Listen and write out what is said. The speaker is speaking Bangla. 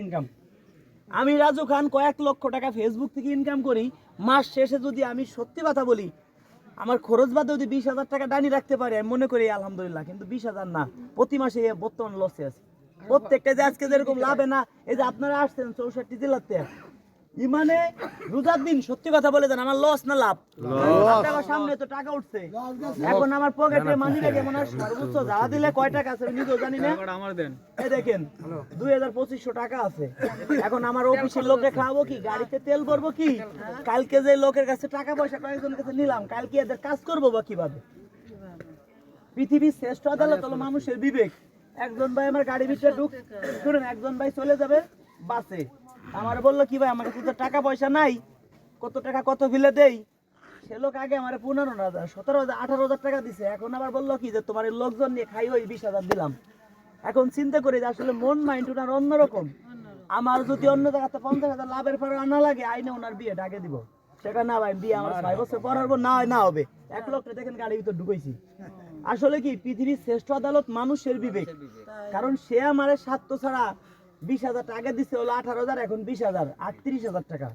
ইনকাম। আমি রাজু খান কয়েক লক্ষ টাকা ফেসবুক থেকে ইনকাম করি, মাস শেষে যদি আমি সত্যি কথা বলি আমার খরচ বাদে যদি 20,000 টাকা ডানি রাখতে পারি আমি মনে করি আলহামদুলিল্লাহ, কিন্তু 20,000 না, প্রতি মাসে বর্তমান লসে আছে প্রত্যেকটা। যে আজকে যেরকম লাভে না, এই যে আপনারা আসছেন 64 জেলাতে ইমানে রোজার দিন সত্যি কথা বলে দেন আমার লস না লাভ? সামনে তো টাকা উঠছে, এখন আমার পকেটে মানি ব্যাগে মনে হয় সর্বোচ্চ যা দিলে কয় টাকা আছে আমি নিজেও জানি না। এই দেখেন 2,2500 টাকা আছে। এখন আমার অফিসের লোককে খাওয়াবো কি, গাড়িতে তেল ভরবো কি, কালকে যে লোকের কাছে টাকা পয়সা কয়েকজনের কাছে নিলাম কালকে এদের কাজ করবো বা কিভাবে? পৃথিবীর শ্রেষ্ঠ আদালত হলো মানুষের বিবেক। একজন ভাই আমার গাড়ির ভিতরে শুনুন, একজন ভাই চলে যাবে বাসে, আমার বললো কি ভাই আমার কাছে তো টাকা পয়সা নাই, কত টাকা কত বিলে দেই? সে লোক আগে আমার 15,000 17,000 18,000 টাকা দিছে, এখন আবার বললো কি যে তোমার লোকজন নিয়ে খাই ওই 20,000 দিলাম। এখন চিন্তা করি যে আসলে মন মাইন্ড ওনার অন্যরকম। আমার যদি অন্য জায়গাতে 50,000 লাভের পরে আনা লাগে আইনে ওনার বিয়ে ডাকে দিব, সেটা না ভাই বিয়ে আমার 6 বছর পর হবে না, হয় না হবে 1 লক্ষ দেখেন গাড়ির ভিতর ঢুকাইছি। আসলে কি পৃথিবীর শ্রেষ্ঠ আদালত মানুষের বিবেক। কারণ সে আমার স্বার্থ ছাড়া 20,000 টাকা দিচ্ছে হলো 18,000, এখন 20,000 38,000 টাকা।